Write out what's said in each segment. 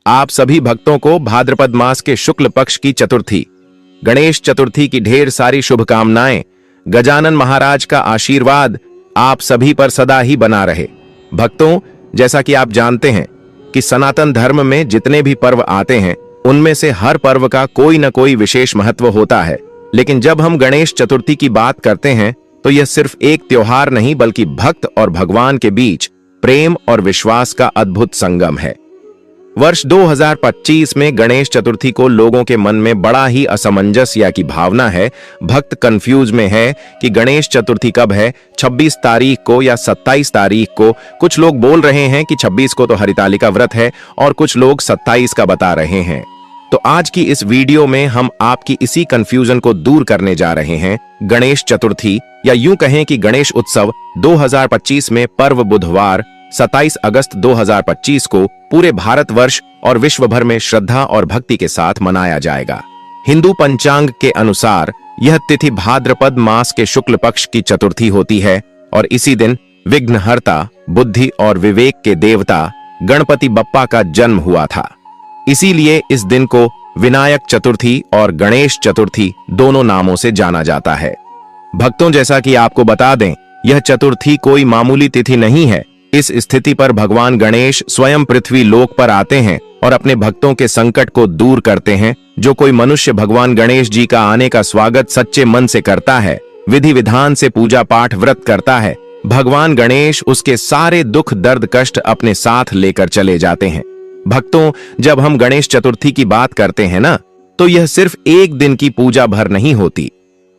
आप सभी भक्तों को भाद्रपद मास के शुक्ल पक्ष की चतुर्थी, गणेश चतुर्थी की ढेर सारी शुभकामनाएं। गजानन महाराज का आशीर्वाद आप सभी पर सदा ही बना रहे। भक्तों, जैसा कि आप जानते हैं कि सनातन धर्म में जितने भी पर्व आते हैं उनमें से हर पर्व का कोई न कोई विशेष महत्व होता है, लेकिन जब हम गणेश चतुर्थी की बात करते हैं तो यह सिर्फ एक त्योहार नहीं बल्कि भक्त और भगवान के बीच प्रेम और विश्वास का अद्भुत संगम है। वर्ष 2025 में गणेश चतुर्थी को लोगों के मन में बड़ा ही असमंजस या की भावना है। भक्त कंफ्यूज में है कि गणेश चतुर्थी कब है, 26 तारीख को या 27 तारीख को। कुछ लोग बोल रहे हैं कि 26 को तो हरितालिका व्रत है और कुछ लोग 27 का बता रहे हैं। तो आज की इस वीडियो में हम आपकी इसी कंफ्यूजन को दूर करने जा रहे हैं। गणेश चतुर्थी या यूं कहें कि गणेश उत्सव 2025 में पर्व बुधवार 27 अगस्त 2025 को पूरे भारतवर्ष और विश्व भर में श्रद्धा और भक्ति के साथ मनाया जाएगा। हिंदू पंचांग के अनुसार यह तिथि भाद्रपद मास के शुक्ल पक्ष की चतुर्थी होती है और इसी दिन विघ्नहर्ता, बुद्धि और विवेक के देवता गणपति बप्पा का जन्म हुआ था। इसीलिए इस दिन को विनायक चतुर्थी और गणेश चतुर्थी दोनों नामों से जाना जाता है। भक्तों, जैसा कि आपको बता दें, यह चतुर्थी कोई मामूली तिथि नहीं है। इस स्थिति पर भगवान गणेश स्वयं पृथ्वी लोक पर आते हैं और अपने भक्तों के संकट को दूर करते हैं। जो कोई मनुष्य भगवान गणेश जी का आने का स्वागत सच्चे मन से करता है, विधि विधान से पूजा पाठ व्रत करता है, भगवान गणेश उसके सारे दुख दर्द कष्ट अपने साथ लेकर चले जाते हैं। भक्तों, जब हम गणेश चतुर्थी की बात करते हैं ना, तो यह सिर्फ एक दिन की पूजा भर नहीं होती।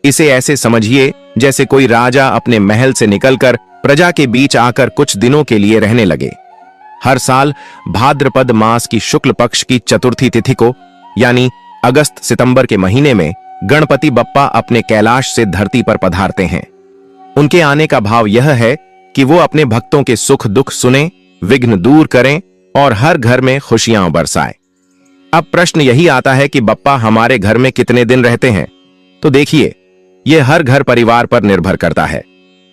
इसे ऐसे समझिए जैसे कोई राजा अपने महल से निकलकर प्रजा के बीच आकर कुछ दिनों के लिए रहने लगे। हर साल भाद्रपद मास की शुक्ल पक्ष की चतुर्थी तिथि को यानी अगस्त सितंबर के महीने में गणपति बप्पा अपने कैलाश से धरती पर पधारते हैं। उनके आने का भाव यह है कि वो अपने भक्तों के सुख दुख सुने, विघ्न दूर करें और हर घर में खुशियां बरसाएं। अब प्रश्न यही आता है कि बप्पा हमारे घर में कितने दिन रहते हैं? तो देखिए, यह हर घर परिवार पर निर्भर करता है।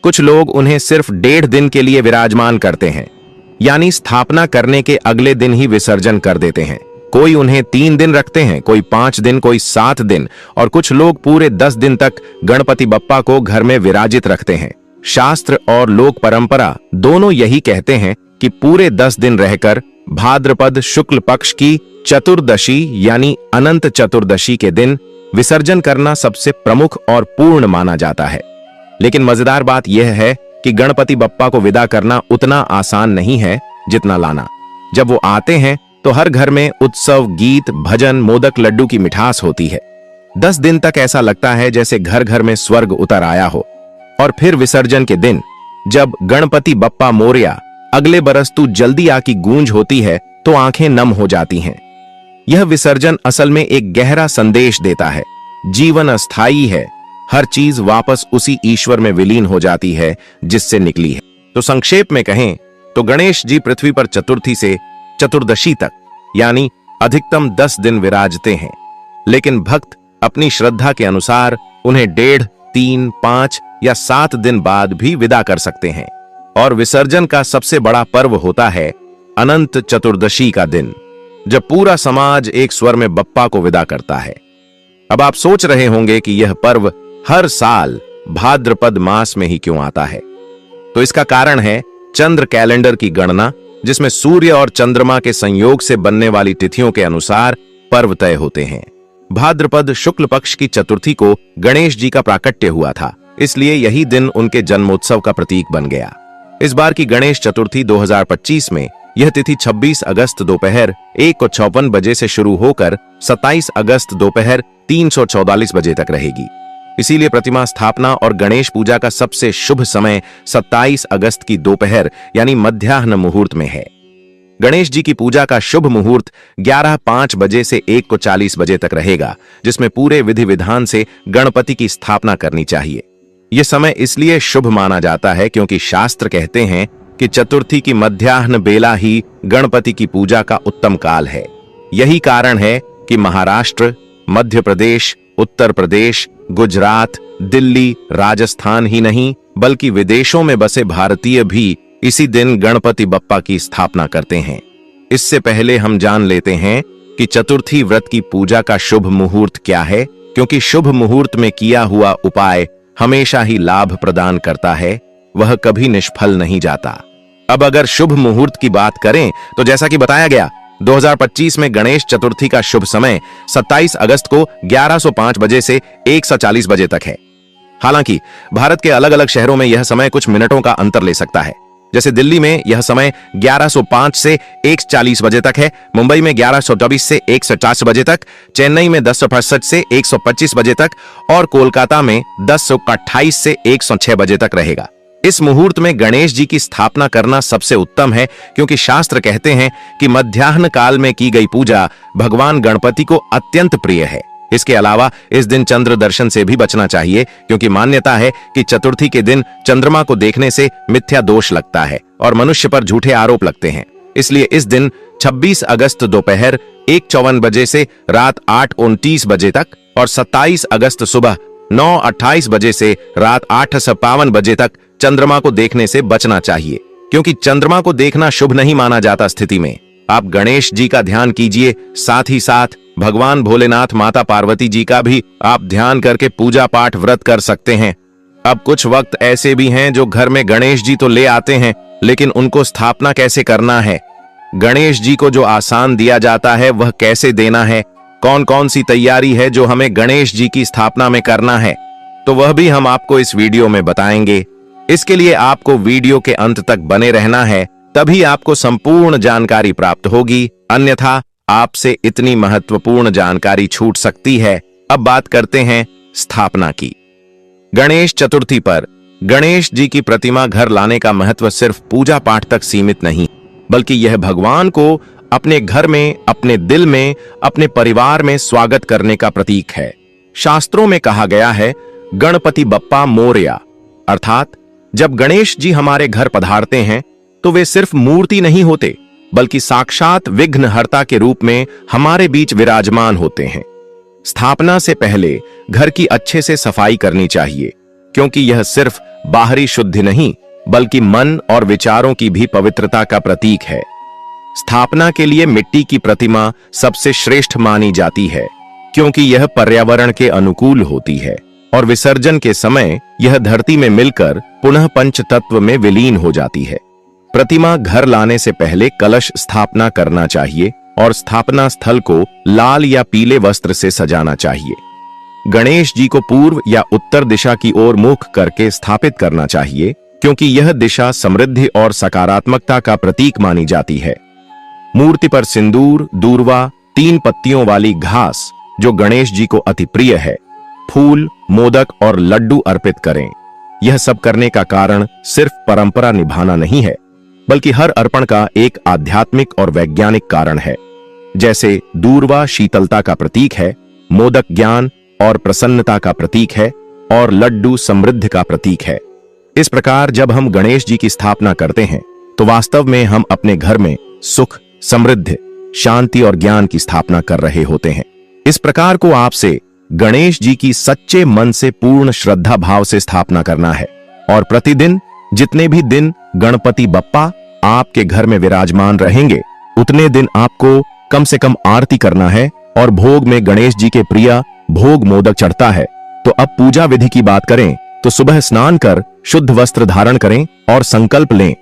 कुछ लोग उन्हें सिर्फ 1.5 दिन के लिए विराजमान करते हैं, यानी स्थापना करने के अगले दिन ही विसर्जन कर देते हैं। कोई उन्हें 3 दिन रखते हैं, कोई 5 दिन, कोई 7 दिन और कुछ लोग पूरे 10 दिन तक गणपति बप्पा को घर में विराजित रखते हैं। शास्त्र और लोक परंपरा दोनों यही कहते हैं कि पूरे 10 दिन रहकर भाद्रपद शुक्ल पक्ष की चतुर्दशी यानी अनंत चतुर्दशी के दिन विसर्जन करना सबसे प्रमुख और पूर्ण माना जाता है। लेकिन मजेदार बात यह है कि गणपति बप्पा को विदा करना उतना आसान नहीं है जितना लाना। जब वो आते हैं तो हर घर में उत्सव, गीत, भजन, मोदक, लड्डू की मिठास होती है। 10 दिन तक ऐसा लगता है जैसे घर घर में स्वर्ग उतर आया हो। और फिर विसर्जन के दिन जब गणपति बप्पा मोरया अगले बरस तू जल्दी आ की गूंज होती है तो आंखें नम हो जाती हैं। यह विसर्जन असल में एक गहरा संदेश देता है। जीवन अस्थायी है, हर चीज वापस उसी ईश्वर में विलीन हो जाती है जिससे निकली है। तो संक्षेप में कहें तो गणेश जी पृथ्वी पर चतुर्थी से चतुर्दशी तक यानी अधिकतम 10 दिन विराजते हैं, लेकिन भक्त अपनी श्रद्धा के अनुसार उन्हें 1.5, 3, 5 या 7 दिन बाद भी विदा कर सकते हैं। और विसर्जन का सबसे बड़ा पर्व होता है अनंत चतुर्दशी का दिन, जब पूरा समाज एक स्वर में बप्पा को विदा करता है। अब आप सोच रहे होंगे कि यह पर्व हर साल भाद्रपद मास में ही क्यों आता है? तो इसका कारण है चंद्र कैलेंडर की गणना, जिसमें सूर्य और चंद्रमा के संयोग से बनने वाली तिथियों के अनुसार पर्व तय होते हैं। भाद्रपद शुक्ल पक्ष की चतुर्थी को गणेश जी का प्राकट्य हुआ था, इसलिए यही दिन उनके जन्मोत्सव का प्रतीक बन गया। इस बार की गणेश चतुर्थी 2025 में यह तिथि 26 अगस्त दोपहर 1:54 बजे से शुरू होकर 27 अगस्त दोपहर 3:44 बजे तक रहेगी। इसीलिए प्रतिमा स्थापना और गणेश पूजा का सबसे शुभ समय 27 अगस्त की दोपहर यानी मध्याह्न मुहूर्त में है। गणेश जी की पूजा का शुभ मुहूर्त 11:05 बजे से 1:40 बजे तक रहेगा, जिसमें पूरे विधि विधान से गणपति की स्थापना करनी चाहिए। यह समय इसलिए शुभ माना जाता है क्योंकि शास्त्र कहते हैं कि चतुर्थी की मध्याह्न बेला ही गणपति की पूजा का उत्तम काल है। यही कारण है कि महाराष्ट्र, मध्य प्रदेश, उत्तर प्रदेश, गुजरात, दिल्ली, राजस्थान ही नहीं बल्कि विदेशों में बसे भारतीय भी इसी दिन गणपति बप्पा की स्थापना करते हैं। इससे पहले हम जान लेते हैं कि चतुर्थी व्रत की पूजा का शुभ मुहूर्त क्या है, क्योंकि शुभ मुहूर्त में किया हुआ उपाय हमेशा ही लाभ प्रदान करता है, वह कभी निष्फल नहीं जाता। अब अगर शुभ मुहूर्त की बात करें तो जैसा कि बताया गया 2025 में गणेश चतुर्थी का शुभ समय 27 अगस्त को 1105 बजे से 140 बजे तक है। हालांकि भारत के अलग अलग शहरों में यह समय कुछ मिनटों का अंतर ले सकता है। जैसे दिल्ली में यह समय 1105 से 140 बजे तक है, मुंबई में 1124 से 150 बजे तक, चेन्नई में 1065 से 125 बजे तक और कोलकाता में 1028 से 106 बजे तक रहेगा। इस मुहूर्त में गणेश जी की स्थापना करना सबसे उत्तम है, क्योंकि शास्त्र कहते हैं कि मध्याह्न काल में की गई पूजा भगवान गणपति को अत्यंत प्रिय है। इसके अलावा इस दिन चंद्र दर्शन से भी बचना चाहिए, क्योंकि मान्यता है कि चतुर्थी के दिन चंद्रमा को देखने से मिथ्या दोष लगता है और मनुष्य पर झूठे आरोप लगते हैं। इसलिए इस दिन 26 अगस्त दोपहर 1:54 बजे से रात 8:29 बजे तक और 27 अगस्त सुबह 9:28 बजे से रात 8:52 बजे तक चंद्रमा को देखने से बचना चाहिए, क्योंकि चंद्रमा को देखना शुभ नहीं माना जाता। स्थिति में आप गणेश जी का ध्यान कीजिए, साथ ही साथ भगवान भोलेनाथ, माता पार्वती जी का भी आप ध्यान करके पूजा पाठ व्रत कर सकते हैं। अब कुछ वक्त ऐसे भी हैं जो घर में गणेश जी तो ले आते हैं, लेकिन उनको स्थापना कैसे करना है, गणेश जी को जो आसान दिया जाता है वह कैसे देना है, कौन कौन सी तैयारी है जो हमें गणेश जी की स्थापना में करना है, तो वह भी हम आपको इस वीडियो में बताएंगे। इसके लिए आपको वीडियो के अंत तक बने रहना है, तभी आपको संपूर्ण जानकारी प्राप्त होगी, अन्यथा आपसे इतनी महत्वपूर्ण जानकारी छूट सकती है। अब बात करते हैं स्थापना की। गणेश चतुर्थी पर गणेश जी की प्रतिमा घर लाने का महत्व सिर्फ पूजा पाठ तक सीमित नहीं, बल्कि यह भगवान को अपने घर में, अपने दिल में, अपने परिवार में स्वागत करने का प्रतीक है। शास्त्रों में कहा गया है, गणपति बप्पा मोरया, अर्थात जब गणेश जी हमारे घर पधारते हैं तो वे सिर्फ मूर्ति नहीं होते, बल्कि साक्षात विघ्नहर्ता के रूप में हमारे बीच विराजमान होते हैं। स्थापना से पहले घर की अच्छे से सफाई करनी चाहिए, क्योंकि यह सिर्फ बाहरी शुद्धि नहीं, बल्कि मन और विचारों की भी पवित्रता का प्रतीक है। स्थापना के लिए मिट्टी की प्रतिमा सबसे श्रेष्ठ मानी जाती है, क्योंकि यह पर्यावरण के अनुकूल होती है और विसर्जन के समय यह धरती में मिलकर पुनः पंच तत्व में विलीन हो जाती है। प्रतिमा घर लाने से पहले कलश स्थापना करना चाहिए और स्थापना स्थल को लाल या पीले वस्त्र से सजाना चाहिए। गणेश जी को पूर्व या उत्तर दिशा की ओर मुख करके स्थापित करना चाहिए, क्योंकि यह दिशा समृद्धि और सकारात्मकता का प्रतीक मानी जाती है। मूर्ति पर सिंदूर, दूर्वा, 3 पत्तियों वाली घास जो गणेश जी को अति प्रिय है, फूल, मोदक और लड्डू अर्पित करें। यह सब करने का कारण सिर्फ परंपरा निभाना नहीं है, बल्कि हर अर्पण का एक आध्यात्मिक और वैज्ञानिक कारण है। जैसे दूर्वा शीतलता का प्रतीक है, मोदक ज्ञान और प्रसन्नता का प्रतीक है और लड्डू समृद्धि का प्रतीक है। इस प्रकार जब हम गणेश जी की स्थापना करते हैं तो वास्तव में हम अपने घर में सुख, समृद्धि, शांति और ज्ञान की स्थापना कर रहे होते हैं। इस प्रकार को आपसे गणेश जी की सच्चे मन से पूर्ण श्रद्धा भाव से स्थापना करना है और प्रतिदिन जितने भी दिन गणपति बप्पा आपके घर में विराजमान रहेंगे, उतने दिन आपको कम से कम आरती करना है और भोग में गणेश जी के प्रिय भोग मोदक चढ़ता है। तो अब पूजा विधि की बात करें तो सुबह स्नान कर शुद्ध वस्त्र धारण करें और संकल्प लें,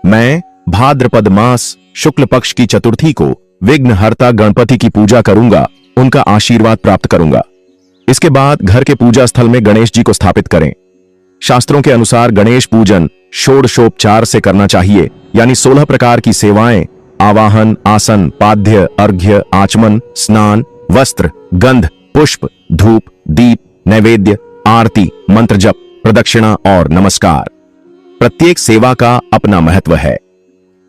मैं भाद्रपद मास शुक्ल पक्ष की चतुर्थी को विघ्नहर्ता गणपति की पूजा करूंगा, उनका आशीर्वाद प्राप्त करूंगा। इसके बाद घर के पूजा स्थल में गणेश जी को स्थापित करें। शास्त्रों के अनुसार गणेश पूजन षोडशोपचार से करना चाहिए, यानी 16 प्रकार की सेवाएं, आवाहन, आसन, पाद्य, अर्घ्य, आचमन, स्नान, वस्त्र, गंध, पुष्प, धूप, दीप, नैवेद्य, आरती, मंत्र जप, प्रदक्षिणा और नमस्कार। प्रत्येक सेवा का अपना महत्व है।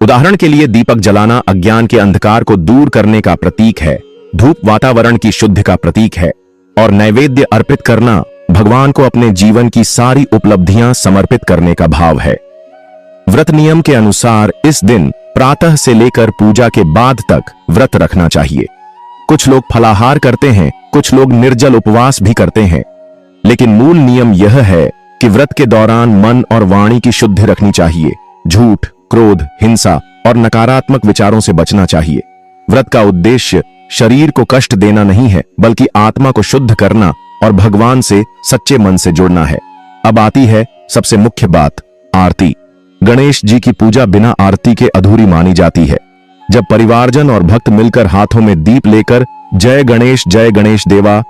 उदाहरण के लिए दीपक जलाना अज्ञान के अंधकार को दूर करने का प्रतीक है, धूप वातावरण की शुद्धि का प्रतीक है और नैवेद्य अर्पित करना भगवान को अपने जीवन की सारी उपलब्धियां समर्पित करने का भाव है। व्रत नियम के अनुसार इस दिन प्रातः से लेकर पूजा के बाद तक व्रत रखना चाहिए। कुछ लोग फलाहार करते हैं, कुछ लोग निर्जल उपवास भी करते हैं, लेकिन मूल नियम यह है कि व्रत के दौरान मन और वाणी की शुद्धि रखनी चाहिए। झूठ, क्रोध, हिंसा और नकारात्मक विचारों से बचना चाहिए। व्रत का उद्देश्य शरीर को कष्ट देना नहीं है, बल्कि आत्मा को शुद्ध करना और भगवान से सच्चे मन से जुड़ना है। अब आती है सबसे मुख्य बात, आरती। गणेश जी की पूजा बिना आरती के अधूरी मानी जाती है। जब परिवारजन और भक्त मिलकर हाथों में दीप लेकर जय गणेश देवा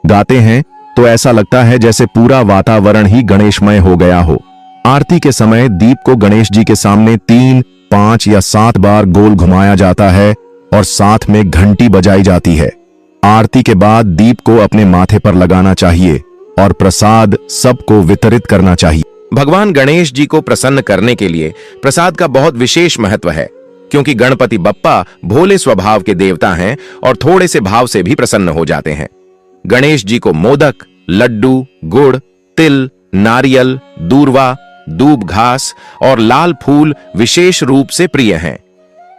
गाते हैं तो ऐसा लगता है जैसे पूरा वातावरण ही गणेशमय हो गया हो। आरती के समय दीप को गणेश जी के सामने 3, 5 या 7 बार गोल घुमाया जाता है और साथ में घंटी बजाई जाती है। आरती के बाद दीप को अपने माथे पर लगाना चाहिए और प्रसाद सबको वितरित करना चाहिए। भगवान गणेश जी को प्रसन्न करने के लिए प्रसाद का बहुत विशेष महत्व है, क्योंकि गणपति बप्पा भोले स्वभाव के देवता हैं और थोड़े से भाव से भी प्रसन्न हो जाते हैं। गणेश जी को मोदक, लड्डू, गुड़, तिल, नारियल, दूर्वा, दूब घास और लाल फूल विशेष रूप से प्रिय हैं।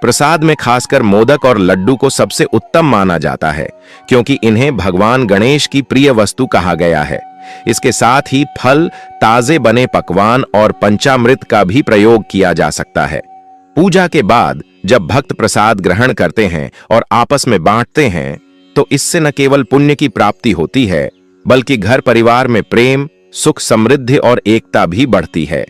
प्रसाद में खासकर मोदक और लड्डू को सबसे उत्तम माना जाता है, क्योंकि इन्हें भगवान गणेश की प्रिय वस्तु कहा गया है। इसके साथ ही फल, ताजे बने पकवान और पंचामृत का भी प्रयोग किया जा सकता है। पूजा के बाद जब भक्त प्रसाद ग्रहण करते हैं और आपस में बांटते हैं तो इससे न केवल पुण्य की प्राप्ति होती है, बल्कि घर परिवार में प्रेम, सुख, समृद्धि और एकता भी बढ़ती है।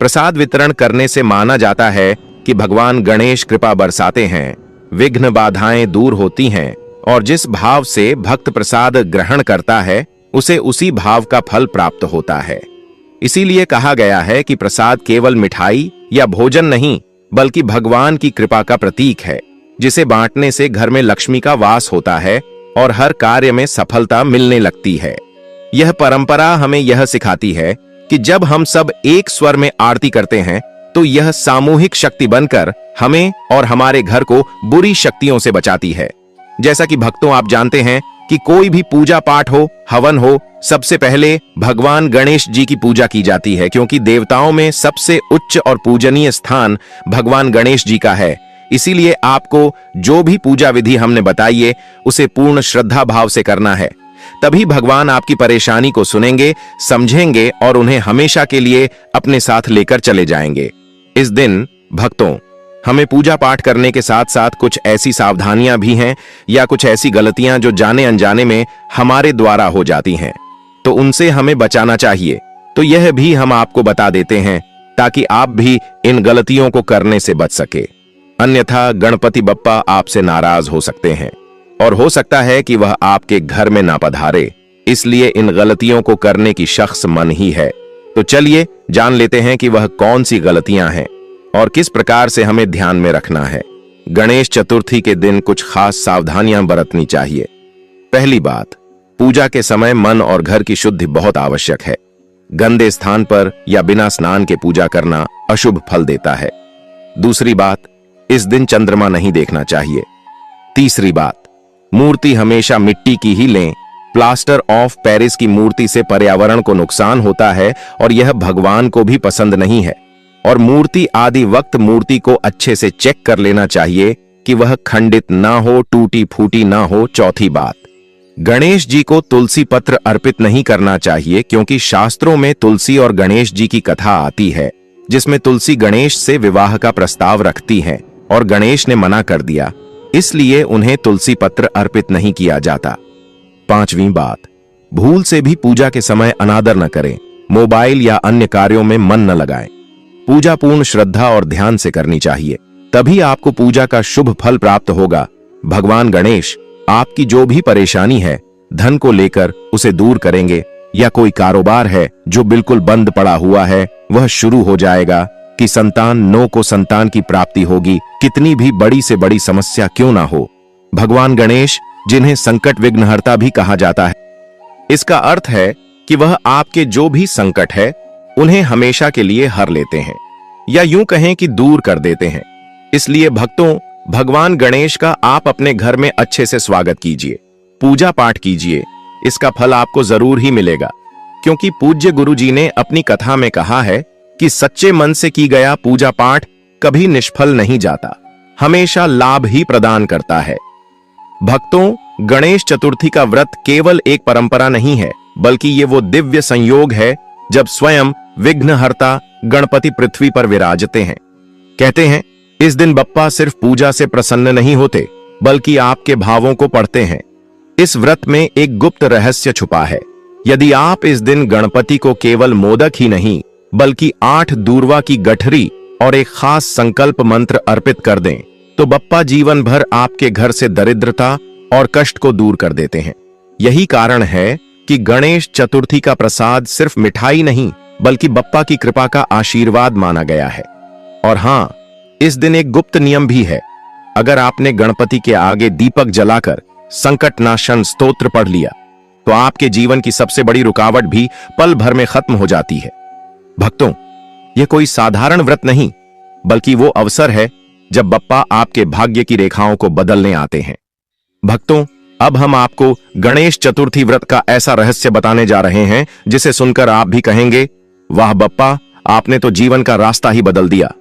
प्रसाद वितरण करने से माना जाता है कि भगवान गणेश कृपा बरसाते हैं, विघ्न बाधाएं दूर होती हैं और जिस भाव से भक्त प्रसाद ग्रहण करता है उसे उसी भाव का फल प्राप्त होता है। इसीलिए कहा गया है कि प्रसाद केवल मिठाई या भोजन नहीं, बल्कि भगवान की कृपा का प्रतीक है, जिसे बांटने से घर में लक्ष्मी का वास होता है और हर कार्य में सफलता मिलने लगती है। यह परंपरा हमें यह सिखाती है कि जब हम सब एक स्वर में आरती करते हैं तो यह सामूहिक शक्ति बनकर हमें और हमारे घर को बुरी शक्तियों से बचाती है। जैसा कि भक्तों आप जानते हैं कि कोई भी पूजा पाठ हो, हवन हो, सबसे पहले भगवान गणेश जी की पूजा की जाती है, क्योंकि देवताओं में सबसे उच्च और पूजनीय स्थान भगवान गणेश जी का है। इसीलिए आपको जो भी पूजा विधि हमने बताई है उसे पूर्ण श्रद्धा भाव से करना है, तभी भगवान आपकी परेशानी को सुनेंगे, समझेंगे और उन्हें हमेशा के लिए अपने साथ लेकर चले जाएंगे। इस दिन भक्तों, हमें पूजा पाठ करने के साथ साथ कुछ ऐसी सावधानियां भी हैं या कुछ ऐसी गलतियां जो जाने अनजाने में हमारे द्वारा हो जाती हैं, तो उनसे हमें बचाना चाहिए। तो यह भी हम आपको बता देते हैं ताकि आप भी इन गलतियों को करने से बच सके। अन्यथा गणपति बप्पा आपसे नाराज हो सकते हैं और हो सकता है कि वह आपके घर में ना पधारे। इसलिए इन गलतियों को करने की शख्स मन ही है। तो चलिए जान लेते हैं कि वह कौन सी गलतियां हैं और किस प्रकार से हमें ध्यान में रखना है। गणेश चतुर्थी के दिन कुछ खास सावधानियां बरतनी चाहिए। पहली बात, पूजा के समय मन और घर की शुद्धि बहुत आवश्यक है। गंदे स्थान पर या बिना स्नान के पूजा करना अशुभ फल देता है। दूसरी बात, इस दिन चंद्रमा नहीं देखना चाहिए। तीसरी बात, मूर्ति हमेशा मिट्टी की ही लें। प्लास्टर ऑफ पेरिस की मूर्ति से पर्यावरण को नुकसान होता है और यह भगवान को भी पसंद नहीं है। और मूर्ति आदि वक्त मूर्ति को अच्छे से चेक कर लेना चाहिए कि वह खंडित ना हो, टूटी फूटी ना हो। चौथी बात, गणेश जी को तुलसी पत्र अर्पित नहीं करना चाहिए, क्योंकि शास्त्रों में तुलसी और गणेश जी की कथा आती है, जिसमें तुलसी गणेश से विवाह का प्रस्ताव रखती है और गणेश ने मना कर दिया, इसलिए उन्हें तुलसी पत्र अर्पित नहीं किया जाता। पांचवीं बात, भूल से भी पूजा के समय अनादर न करें। मोबाइल या अन्य कार्यों में मन न लगाएं। पूजा पूर्ण श्रद्धा और ध्यान से करनी चाहिए, तभी आपको पूजा का शुभ फल प्राप्त होगा। भगवान गणेश आपकी जो भी परेशानी है, धन को लेकर उसे दूर करेंगे, या कोई कारोबार है जो बिल्कुल बंद पड़ा हुआ है वह शुरू हो जाएगा, कि संतान को संतान की प्राप्ति होगी। कितनी भी बड़ी से बड़ी समस्या क्यों ना हो, भगवान गणेश, जिन्हें संकट विघ्नहर्ता भी कहा जाता है, इसका अर्थ है कि वह आपके जो भी संकट है उन्हें हमेशा के लिए हर लेते हैं, या यूं कहें कि दूर कर देते हैं। इसलिए भक्तों, भगवान गणेश का आप अपने घर में अच्छे से स्वागत कीजिए, पूजा पाठ कीजिए। इसका फल आपको जरूर ही मिलेगा, क्योंकि पूज्य गुरु जी ने अपनी कथा में कहा है कि सच्चे मन से की गया पूजा पाठ कभी निष्फल नहीं जाता, हमेशा लाभ ही प्रदान करता है। भक्तों, गणेश चतुर्थी का व्रत केवल एक परंपरा नहीं है, बल्कि ये वो दिव्य संयोग है जब स्वयं विघ्नहर्ता गणपति पृथ्वी पर विराजते हैं। कहते हैं इस दिन बप्पा सिर्फ पूजा से प्रसन्न नहीं होते, बल्कि आपके भावों को पढ़ते हैं। इस व्रत में एक गुप्त रहस्य छुपा है। यदि आप इस दिन गणपति को केवल मोदक ही नहीं, बल्कि 8 दूर्वा की गठरी और एक खास संकल्प मंत्र अर्पित कर दें, तो बप्पा जीवन भर आपके घर से दरिद्रता और कष्ट को दूर कर देते हैं। यही कारण है कि गणेश चतुर्थी का प्रसाद सिर्फ मिठाई नहीं, बल्कि बप्पा की कृपा का आशीर्वाद माना गया है। और हां, इस दिन एक गुप्त नियम भी है। अगर आपने गणपति के आगे दीपक जलाकर संकटनाशन स्तोत्र पढ़ लिया, तो आपके जीवन की सबसे बड़ी रुकावट भी पल भर में खत्म हो जाती है। भक्तों, यह कोई साधारण व्रत नहीं, बल्कि वो अवसर है जब बप्पा आपके भाग्य की रेखाओं को बदलने आते हैं। भक्तों, अब हम आपको गणेश चतुर्थी व्रत का ऐसा रहस्य बताने जा रहे हैं जिसे सुनकर आप भी कहेंगे, वाह बप्पा, आपने तो जीवन का रास्ता ही बदल दिया।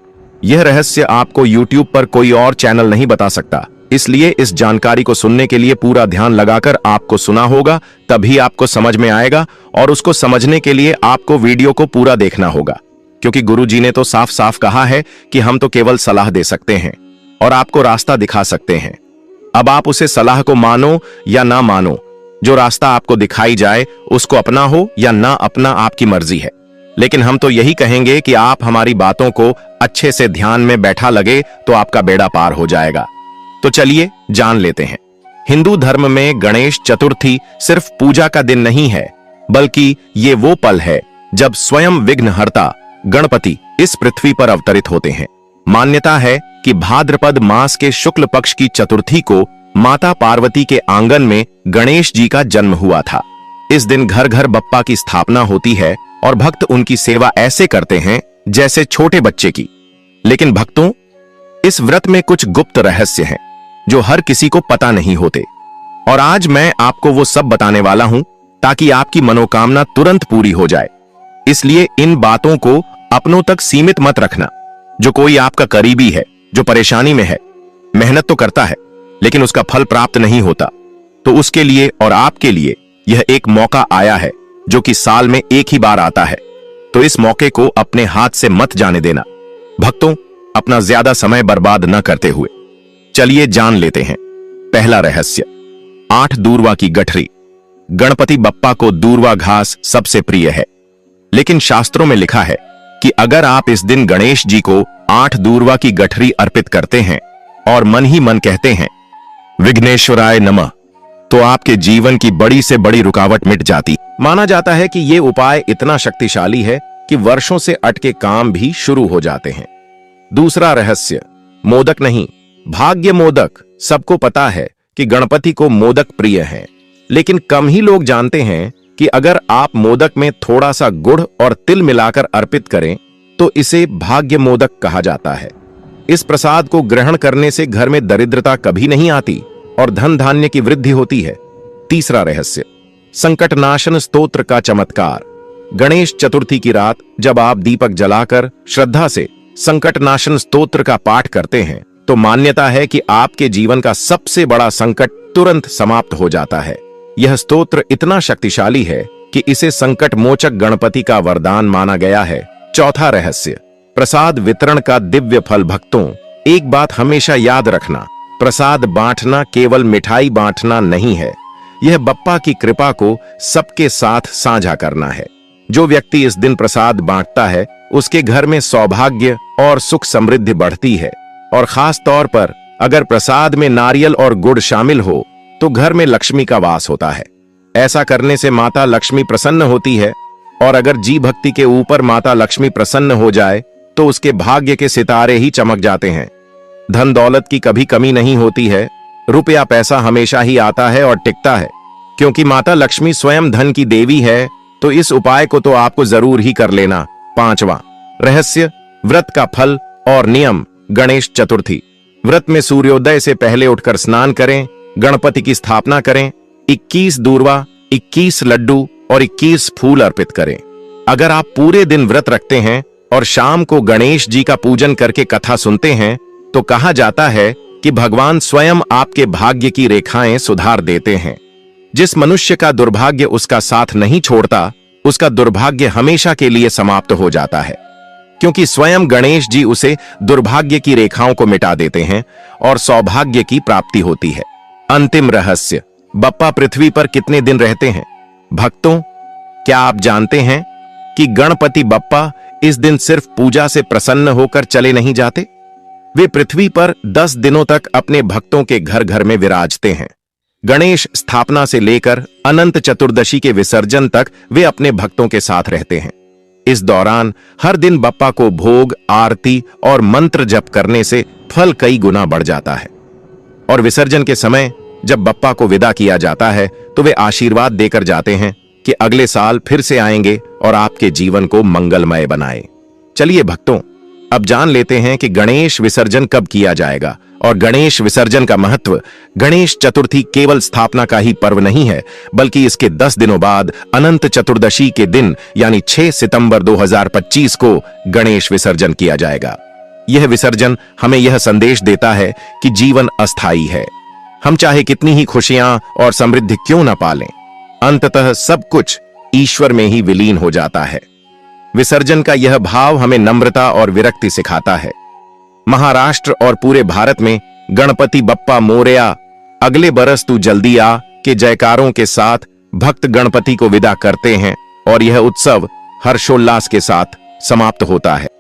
यह रहस्य आपको YouTube पर कोई और चैनल नहीं बता सकता, इसलिए इस जानकारी को सुनने के लिए पूरा ध्यान लगाकर आपको सुना होगा, तभी आपको समझ में आएगा। और उसको समझने के लिए आपको वीडियो को पूरा देखना होगा, क्योंकि गुरुजी ने तो साफ साफ कहा है कि हम तो केवल सलाह दे सकते हैं और आपको रास्ता दिखा सकते हैं। अब आप उसे सलाह को मानो या ना मानो, जो रास्ता आपको दिखाई जाए उसको अपना हो या ना अपना, आपकी मर्जी है। लेकिन हम तो यही कहेंगे कि आप हमारी बातों को अच्छे से ध्यान में बैठा लगे तो आपका बेड़ा पार हो जाएगा। तो चलिए जान लेते हैं। हिंदू धर्म में गणेश चतुर्थी सिर्फ पूजा का दिन नहीं है, बल्कि ये वो पल है जब स्वयं विघ्नहर्ता गणपति इस पृथ्वी पर अवतरित होते हैं। मान्यता है कि भाद्रपद मास के शुक्ल पक्ष की चतुर्थी को माता पार्वती के आंगन में गणेश जी का जन्म हुआ था। इस दिन घर घर बप्पा की स्थापना होती है और भक्त उनकी सेवा ऐसे करते हैं जैसे छोटे बच्चे की। लेकिन भक्तों, इस व्रत में कुछ गुप्त रहस्य हैं जो हर किसी को पता नहीं होते, और आज मैं आपको वो सब बताने वाला हूं ताकि आपकी मनोकामना तुरंत पूरी हो जाए। इसलिए इन बातों को अपनों तक सीमित मत रखना। जो कोई आपका करीबी है, जो परेशानी में है, मेहनत तो करता है लेकिन उसका फल प्राप्त नहीं होता, तो उसके लिए और आपके लिए यह एक मौका आया है जो कि साल में एक ही बार आता है। तो इस मौके को अपने हाथ से मत जाने देना। भक्तों, अपना ज्यादा समय बर्बाद न करते हुए चलिए जान लेते हैं पहला रहस्य। 8 दूर्वा की गठरी। गणपति बप्पा को दूर्वा घास सबसे प्रिय है, लेकिन शास्त्रों में लिखा है कि अगर आप इस दिन गणेश जी को 8 दूर्वा की गठरी अर्पित करते हैं और मन ही मन कहते हैं विघ्नेश्वराय नमः, तो आपके जीवन की बड़ी से बड़ी रुकावट मिट जाती। माना जाता है कि यह उपाय इतना शक्तिशाली है कि वर्षों से अटके काम भी शुरू हो जाते हैं। दूसरा रहस्य, मोदक नहीं, भाग्य मोदक। सबको पता है कि गणपति को मोदक प्रिय हैं, लेकिन कम ही लोग जानते हैं कि अगर आप मोदक में थोड़ा सा गुड़ और तिल मिलाकर अर्पित करें तो इसे भाग्य मोदक कहा जाता है। इस प्रसाद को ग्रहण करने से घर में दरिद्रता कभी नहीं आती और धन धान्य की वृद्धि होती है। तीसरा रहस्य, संकटनाशन स्तोत्र का चमत्कार। गणेश चतुर्थी की रात जब आप दीपक जलाकर श्रद्धा से संकटनाशन स्तोत्र का पाठ करते हैं, तो मान्यता है कि आपके जीवन का सबसे बड़ा संकट तुरंत समाप्त हो जाता है। यह स्तोत्र इतना शक्तिशाली है कि इसे संकट मोचक गणपति का वरदान माना गया है। चौथा रहस्य, प्रसाद वितरण का दिव्य फल। भक्तों, एक बात हमेशा याद रखना, प्रसाद बांटना केवल मिठाई बांटना नहीं है, यह बप्पा की कृपा को सबके साथ साझा करना है। जो व्यक्ति इस दिन प्रसाद बांटता है, उसके घर में सौभाग्य और सुख समृद्धि बढ़ती है। और खास तौर पर अगर प्रसाद में नारियल और गुड़ शामिल हो तो घर में लक्ष्मी का वास होता है। ऐसा करने से माता लक्ष्मी प्रसन्न होती है, और अगर जी भक्ति के ऊपर माता लक्ष्मी प्रसन्न हो जाए तो उसके भाग्य के सितारे ही चमक जाते हैं। धन दौलत की कभी कमी नहीं होती है, रुपया पैसा हमेशा ही आता है और टिकता है, क्योंकि माता लक्ष्मी स्वयं धन की देवी है। तो इस उपाय को तो आपको जरूर ही कर लेना। पांचवा रहस्य, व्रत का फल और नियम। गणेश चतुर्थी व्रत में सूर्योदय से पहले उठकर स्नान करें, गणपति की स्थापना करें, 21 दूर्वा, 21 लड्डू और 21 फूल अर्पित करें। अगर आप पूरे दिन व्रत रखते हैं और शाम को गणेश जी का पूजन करके कथा सुनते हैं, तो कहा जाता है कि भगवान स्वयं आपके भाग्य की रेखाएं सुधार देते हैं। जिस मनुष्य का दुर्भाग्य उसका साथ नहीं छोड़ता, उसका दुर्भाग्य हमेशा के लिए समाप्त हो जाता है। क्योंकि स्वयं गणेश जी उसे दुर्भाग्य की रेखाओं को मिटा देते हैं और सौभाग्य की प्राप्ति होती है। अंतिम रहस्य, बप्पा पृथ्वी पर कितने दिन रहते हैं? भक्तों, क्या आप जानते हैं कि गणपति बप्पा इस दिन सिर्फ पूजा से प्रसन्न होकर चले नहीं जाते? वे पृथ्वी पर 10 दिनों तक अपने भक्तों के घर घर में विराजते हैं। गणेश स्थापना से लेकर अनंत चतुर्दशी के विसर्जन तक वे अपने भक्तों के साथ रहते हैं। इस दौरान हर दिन बप्पा को भोग, आरती और मंत्र जप करने से फल कई गुना बढ़ जाता है। और विसर्जन के समय जब बप्पा को विदा किया जाता है तो वे आशीर्वाद देकर जाते हैं कि अगले साल फिर से आएंगे और आपके जीवन को मंगलमय बनाए। चलिए भक्तों, अब जान लेते हैं कि गणेश विसर्जन कब किया जाएगा और गणेश विसर्जन का महत्व। गणेश चतुर्थी केवल स्थापना का ही पर्व नहीं है, बल्कि इसके 10 दिनों बाद अनंत चतुर्दशी के दिन यानी 6 सितंबर 2025 को गणेश विसर्जन किया जाएगा। यह विसर्जन हमें यह संदेश देता है कि जीवन अस्थायी है। हम चाहे कितनी ही खुशियां और समृद्धि क्यों न पालें, अंततः सब कुछ ईश्वर में ही विलीन हो जाता है। विसर्जन का यह भाव हमें नम्रता और विरक्ति सिखाता है। महाराष्ट्र और पूरे भारत में गणपति बप्पा मोरया, अगले बरस तू जल्दी आ के जयकारों के साथ भक्त गणपति को विदा करते हैं और यह उत्सव हर्षोल्लास के साथ समाप्त होता है।